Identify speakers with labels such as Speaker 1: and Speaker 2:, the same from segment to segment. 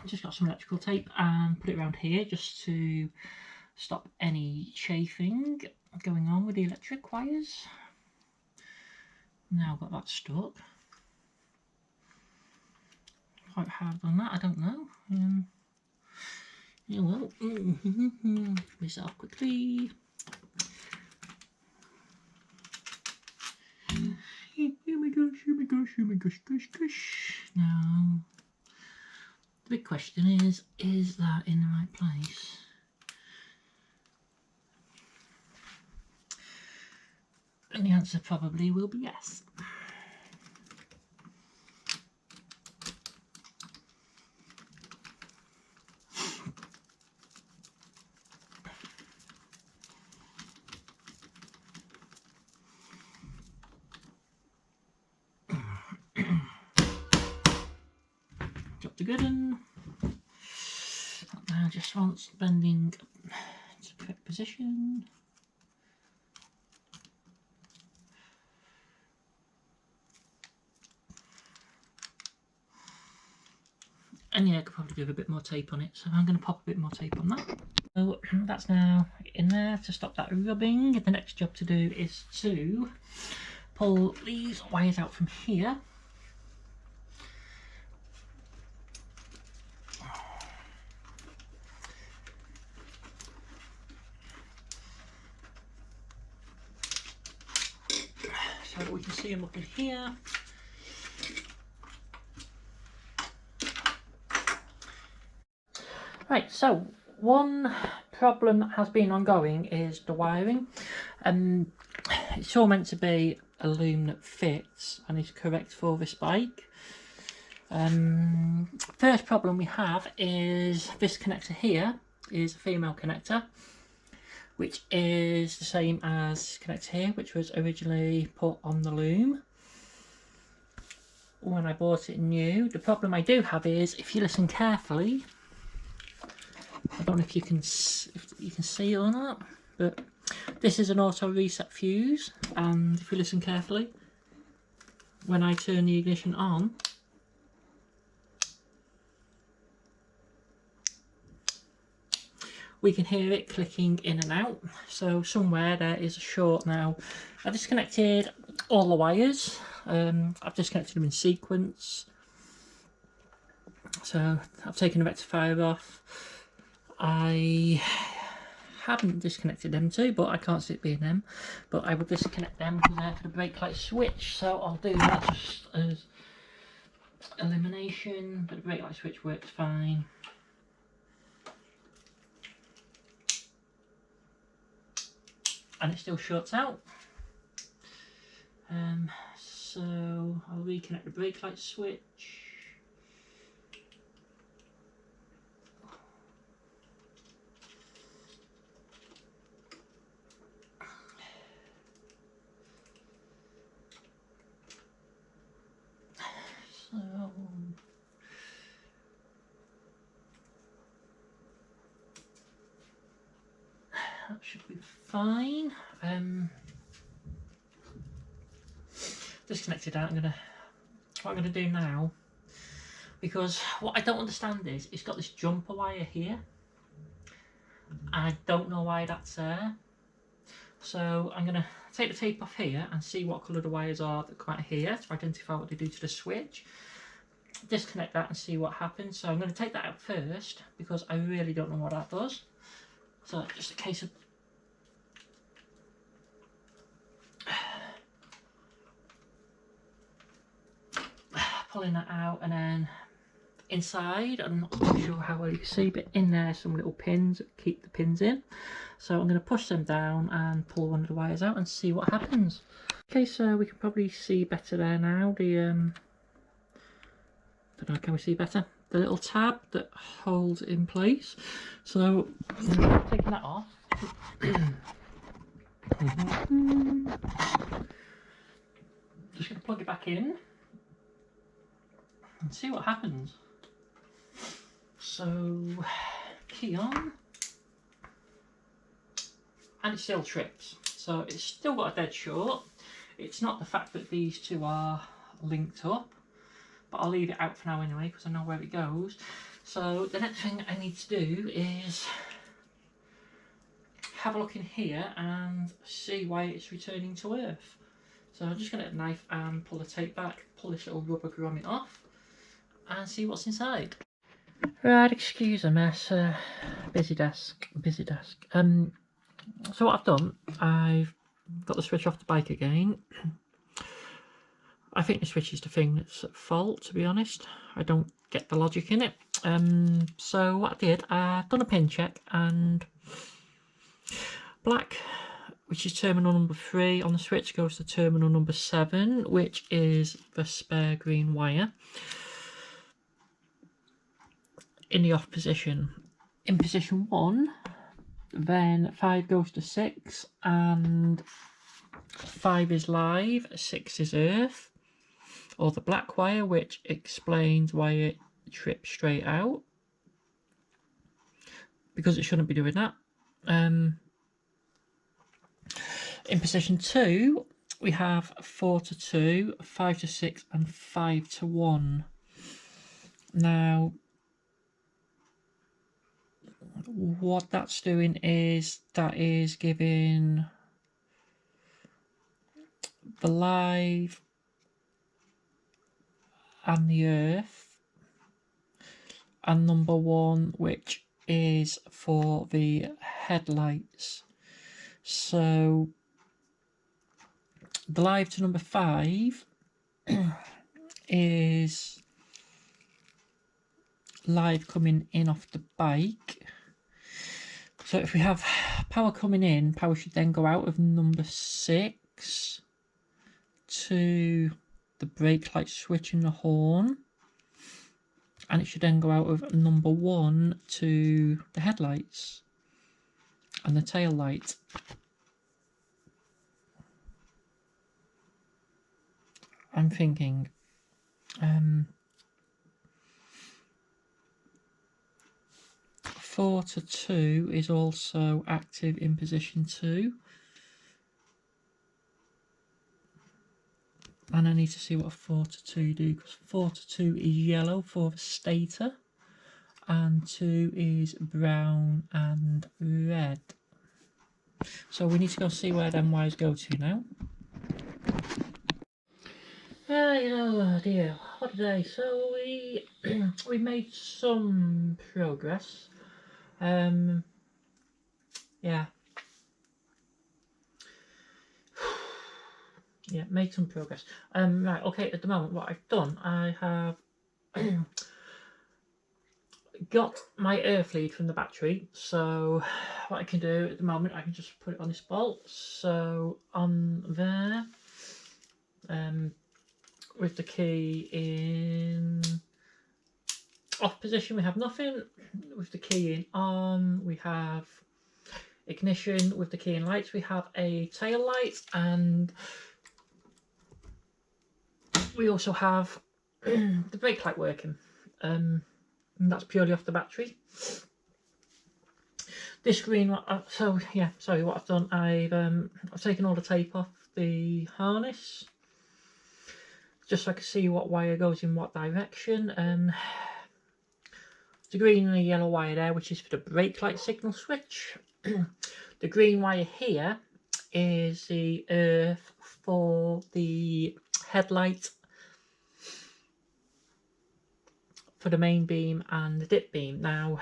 Speaker 1: just got some electrical tape and put it around here just to stop any chafing going on with the electric wires. Now I've got that stuck. Quite hard on that, I don't know. Yeah, well, this off quickly. Oh my gosh, oh my gosh, oh my gosh, gosh. Now, the big question is that in the right place? And the answer probably will be yes. Drop the good one. That now just wants bending to the correct position. And yeah, I could probably do a bit more tape on it, so I'm going to pop a bit more tape on that. So that's now in there to stop that rubbing. The next job to do is to pull these wires out from here. So that we can see them up in here. Right, so one problem that has been ongoing is the wiring. It's all meant to be a loom that fits and is correct for this bike. First problem we have is this connector here is a female connector, which is the same as connector here, which was originally put on the loom when I bought it new. The problem I do have is, if you listen carefully, I don't know if you can see it or not, but this is an auto reset fuse, and if you listen carefully, when I turn the ignition on, we can hear it clicking in and out. So somewhere there is a short now. I've disconnected all the wires. I've disconnected them in sequence. So I've taken the rectifier off. I haven't disconnected them too, but I can't see it being them. But I will disconnect them because they're for the brake light switch. So I'll do that just as elimination. But the brake light switch works fine. And it still shuts out. So I'll reconnect the brake light switch. So that should be fine. Disconnected out. What I'm gonna do now, because what I don't understand is it's got this jumper wire here, and I don't know why that's there. So I'm gonna take the tape off here and see what colour the wires are that come out here to identify what they do to the switch. Disconnect that and see what happens. So I'm going to take that out first because I really don't know what that does. So just a case of pulling that out, and then inside, I'm not too sure how well you can see, but in there some little pins that keep the pins in. So I'm going to push them down and pull one of the wires out and see what happens. Okay, so we can probably see better there now. The don't know, can we see better? The little tab that holds it in place. So taking that off. Just going to plug it back in and see what happens. So key on, and it still trips. So it's still got a dead short. It's not the fact that these two are linked up, but I'll leave it out for now anyway because I know where it goes. So the next thing I need to do is have a look in here and see why it's returning to Earth. So I'm just going to get a knife and pull the tape back, pull this little rubber grommet off and see what's inside. Right, excuse a mess, busy desk. So what I've done, I've got the switch off the bike again. I think the switch is the thing that's at fault, to be honest. I don't get the logic in it. So what I did, I've done a pin check, and black, which is terminal number 3 on the switch, goes to terminal number 7, which is the spare green wire, in the off position. In position 1, then 5 goes to 6, and 5 is live, 6 is earth, or the black wire, which explains why it trips straight out, because it shouldn't be doing that. In position 2, we have 4 to 2, 5 to 6, and 5 to 1. Now, what that's doing is that is giving the live and the earth, and number 1, which is for the headlights. So the live to number 5 is live coming in off the bike. So if we have power coming in, power should then go out of number 6 to the brake light switch and the horn, and it should then go out of number 1 to the headlights and the tail light. I'm thinking 4 to 2 is also active in position 2, and I need to see what a 4 to 2 do, because 4 to 2 is yellow for the stator and 2 is brown and red. So we need to go see where them wires go to now. Oh dear, what a day. So we made some progress. Yeah, made some progress. Right, okay, at the moment what I've done, I have got my earth lead from the battery. So what I can do at the moment, I can just put it on this bolt. So on there, with the key in off position, we have nothing. With the key in on, we have ignition. With the key in lights, we have a tail light, and we also have the brake light working. And that's purely off the battery. This green, so yeah, sorry, what I've done, I've taken all the tape off the harness, just so I can see what wire goes in what direction. The green and the yellow wire there, which is for the brake light signal switch. The green wire here is the earth for the headlight, for the main beam and the dip beam. Now,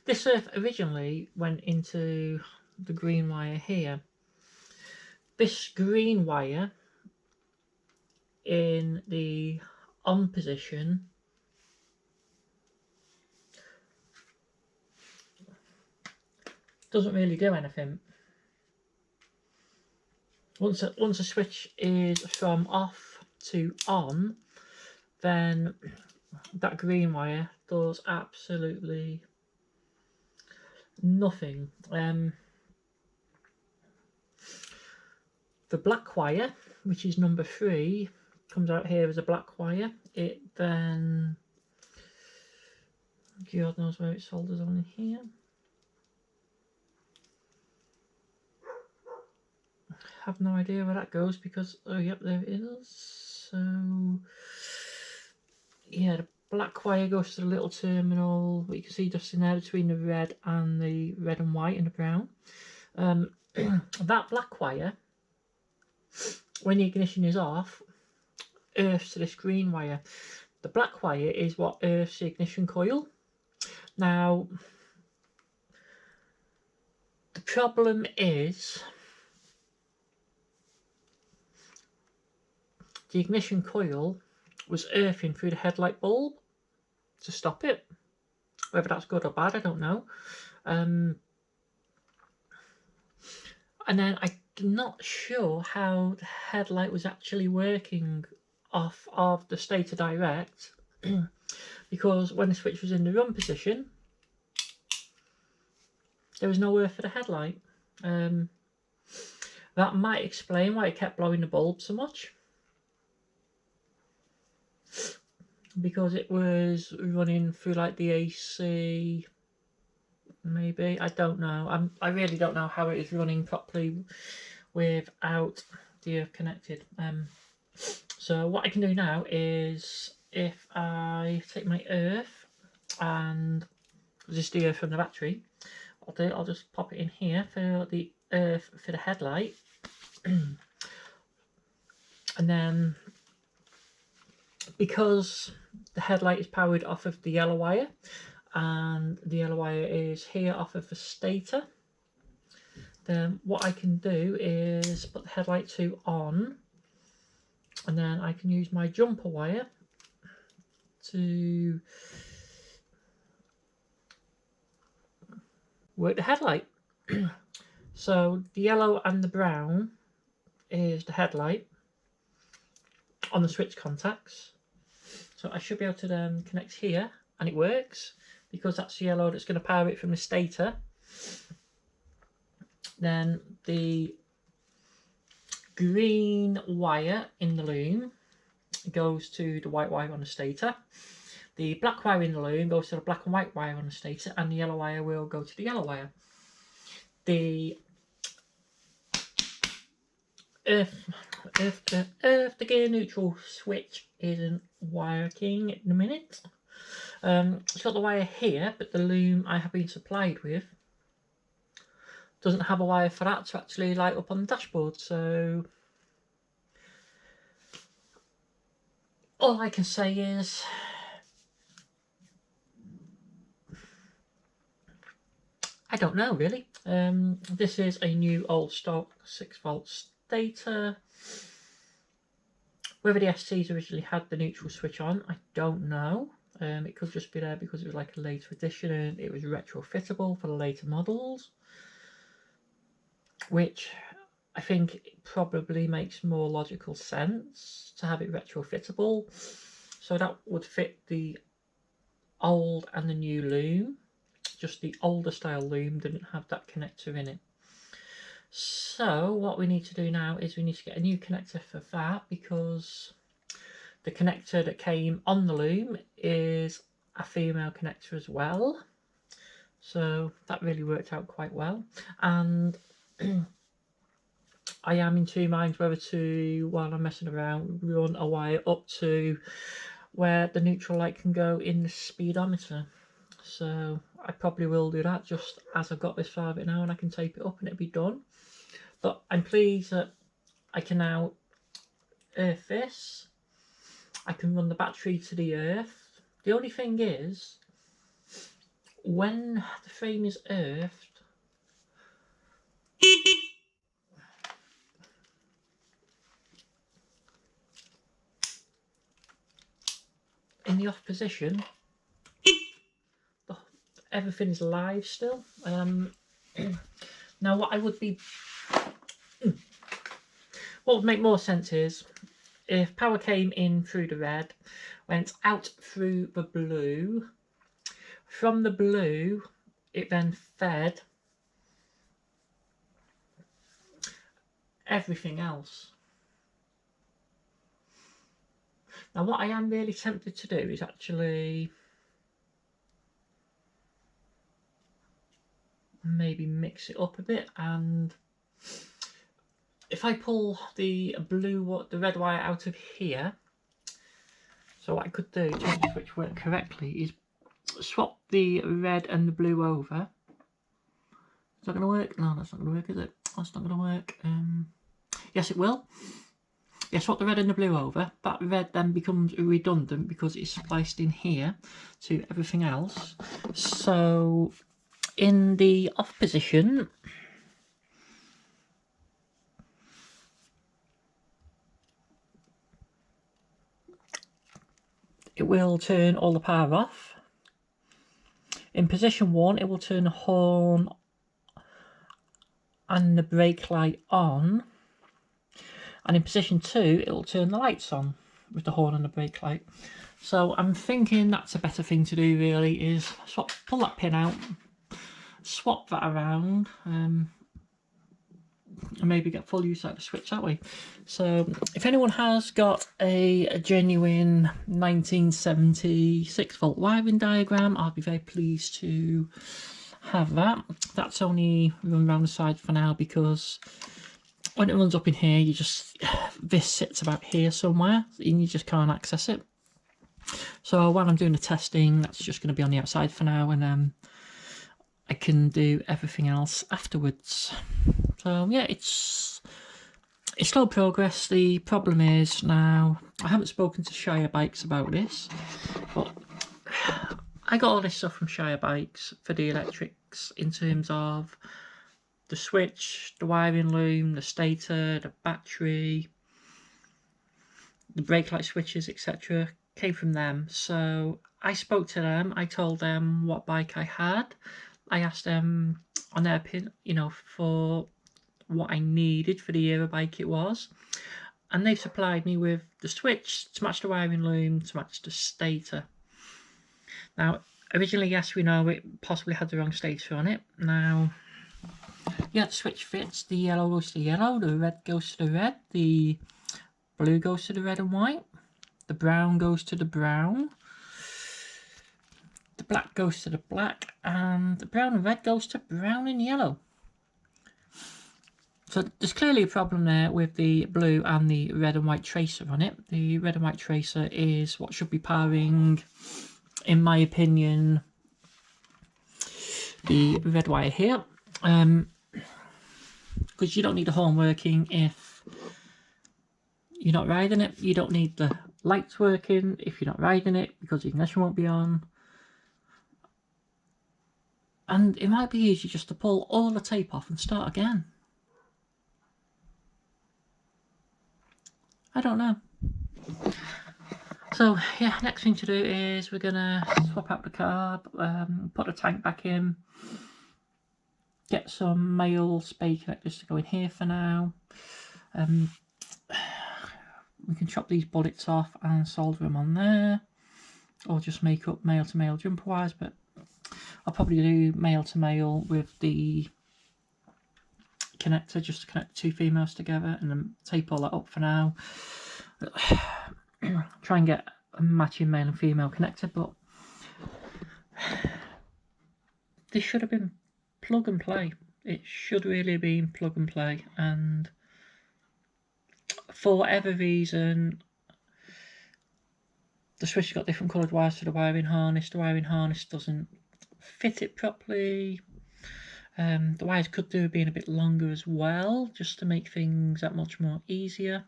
Speaker 1: this earth originally went into the green wire here. This green wire in the on position doesn't really do anything. Once a switch is from off to on, then that green wire does absolutely nothing. The black wire, which is number 3, comes out here as a black wire. It then, God knows where it solders on here. Have no idea where that goes, because oh yep, there it is. So yeah, the black wire goes to the little terminal, what you can see just in there between the red and white and the brown. That black wire, when the ignition is off, earths to this green wire. The black wire is what earths the ignition coil. Now, the problem is the ignition coil was earthing through the headlight bulb to stop it. Whether that's good or bad, I don't know. And then I'm not sure how the headlight was actually working off of the stator direct because when the switch was in the run position, there was no earth for the headlight. That might explain why it kept blowing the bulb so much. Because it was running through like the AC, maybe, I don't know. I really don't know how it is running properly without the earth connected. So what I can do now is, if I take my earth and just the earth from the battery, I'll just pop it in here for the earth for the headlight. And then, because the headlight is powered off of the yellow wire, and the yellow wire is here off of the stator, then what I can do is put the headlight 2 on, and then I can use my jumper wire to work the headlight. So the yellow and the brown is the headlight on the switch contacts. So I should be able to then connect here, and it works because that's the yellow that's going to power it from the stator. Then the green wire in the loom goes to the white wire on the stator. The black wire in the loom goes to the black and white wire on the stator, and the yellow wire will go to the yellow wire. The the gear neutral switch isn't working at the minute. It's got the wire here, but the loom I have been supplied with doesn't have a wire for that to actually light up on the dashboard. So all I can say is I don't know really. This is a new old stock 6-volt stator. Whether the STs originally had the neutral switch on, I don't know. It could just be there because it was like a later edition and it was retrofittable for the later models, which I think it probably makes more logical sense to have it retrofittable. So that would fit the old and the new loom. Just the older style loom didn't have that connector in it. So what we need to do now is we need to get a new connector for that, because the connector that came on the loom is a female connector as well. So that really worked out quite well. And I am in two minds whether to, while I'm messing around, run a wire up to where the neutral light can go in the speedometer. So I probably will do that just as I've got this far of it now, and I can tape it up and it'll be done. But I'm pleased that I can now earth this. I can run the battery to the earth. The only thing is, when the frame is earthed, in the off position, everything is live still. Now what would make more sense is if power came in through the red, went out through the blue, from the blue it then fed everything else. Now what I am really tempted to do is actually maybe mix it up a bit, and if I pull the red wire out of here, So what I could do to make the switch work correctly is swap the red and the blue over. Is that going to work? No, that's not going to work, is it? That's not going to work. Yes, it will. Yeah, swap the red and the blue over. That red then becomes redundant because it's spliced in here to everything else. So in the off position, it will turn all the power off. In position 1, it will turn the horn and the brake light on. And in position 2, it will turn the lights on with the horn and the brake light. So I'm thinking that's a better thing to do really, is pull that pin out, swap that around, and maybe get full use out of the switch that way. So if anyone has got a genuine 1976 volt wiring diagram, I'll be very pleased to have that. That's only run around the side for now because when it runs up in here, this sits about here somewhere and you just can't access it. So while I'm doing the testing, that's just going to be on the outside for now, and I can do everything else afterwards. So yeah, it's slow progress. The problem is now, I haven't spoken to Shire Bikes about this, but I got all this stuff from Shire Bikes for the electrics in terms of the switch, the wiring loom, the stator, the battery, the brake light switches, etc. came from them. So I spoke to them, I told them what bike I had, I asked them on their opinion, for what I needed for the era bike it was, and they've supplied me with the switch to match the wiring loom, to match the stator. Now, originally, yes, we know it possibly had the wrong stator on it. Now, yeah, the switch fits. The yellow goes to the yellow, the red goes to the red, the blue goes to the red and white, the brown goes to the brown, the black goes to the black, and the brown and red goes to brown and yellow. So there's clearly a problem there with the blue and the red and white tracer on it. The red and white tracer is what should be powering, in my opinion, the red wire here. Because you don't need the horn working if you're not riding it. You don't need the lights working if you're not riding it, because the ignition won't be on. And it might be easy just to pull all the tape off and start again. I don't know. So yeah, next thing to do is we're gonna swap out the carb, put the tank back in, get some male spade connectors to go in here for now. We can chop these bullets off and solder them on there, or just make up male to male jumper wires, but I'll probably do male to male with the connector just to connect the two females together, and then tape all that up for now. Try and get a matching male and female connector, but this should have been plug and play. It should really have been plug and play, and for whatever reason the switch has got different coloured wires to the wiring harness. The wiring harness doesn't fit it properly. The wires could do with being a bit longer as well, just to make things that much more easier.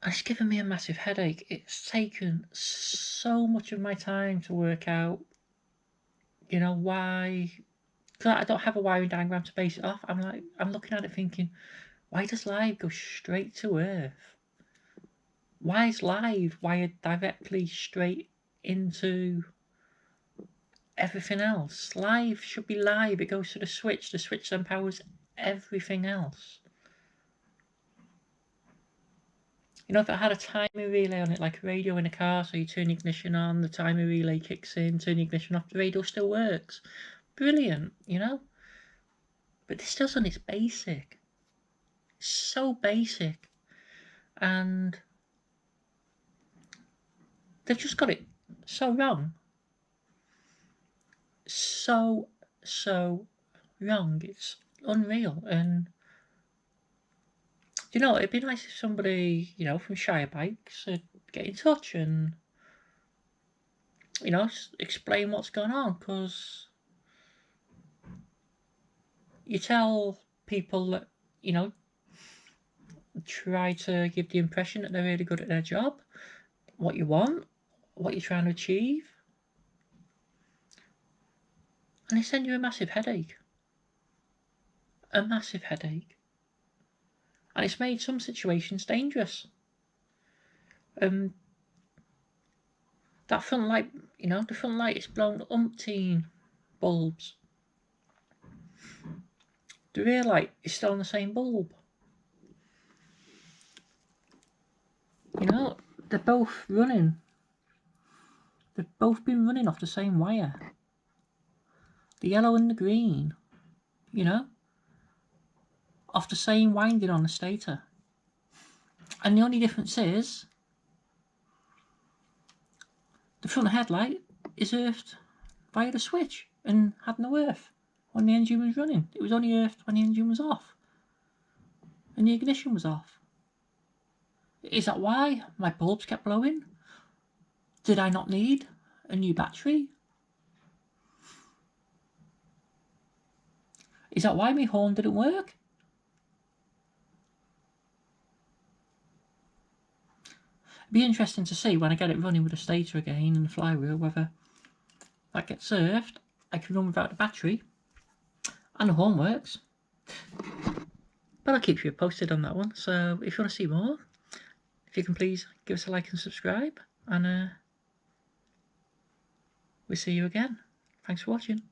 Speaker 1: It's given me a massive headache. It's taken so much of my time to work out, why. Because I don't have a wiring diagram to base it off. I'm looking at it thinking, why does live go straight to earth? Why is live wired directly straight into everything else? Live should be live. It goes to the switch then powers everything else. If it had a timer relay on it, like a radio in a car, so you turn the ignition on, the timer relay kicks in, turn the ignition off, the radio still works. Brilliant, But this doesn't, it's basic. It's so basic. And they've just got it so wrong. So wrong. It's unreal. And You know, it'd be nice if somebody, you know, from Shire Bikes would get in touch and, you know, explain what's going on, because you tell people that, you know, try to give the impression that they're really good at their job, what you want, what you're trying to achieve, and they send you a massive headache. A massive headache. And it's made some situations dangerous. That front light, you know, the front light is blown umpteen bulbs. The rear light is still on the same bulb. You know, they're both running. They've both been running off the same wire. The yellow and the green, you know, off the same winding on the stator. And the only difference is the front headlight is earthed via the switch and had no earth when the engine was running. It was only earthed when the engine was off and the ignition was off. Is that why my bulbs kept blowing? Did I not need a new battery? Is that why my horn didn't work? It'd be interesting to see when I get it running with the stator again and the flywheel, whether that gets served. I can run without the battery and the horn works. But I'll keep you posted on that one. So if you want to see more, if you can please give us a like and subscribe, and we'll see you again. Thanks for watching.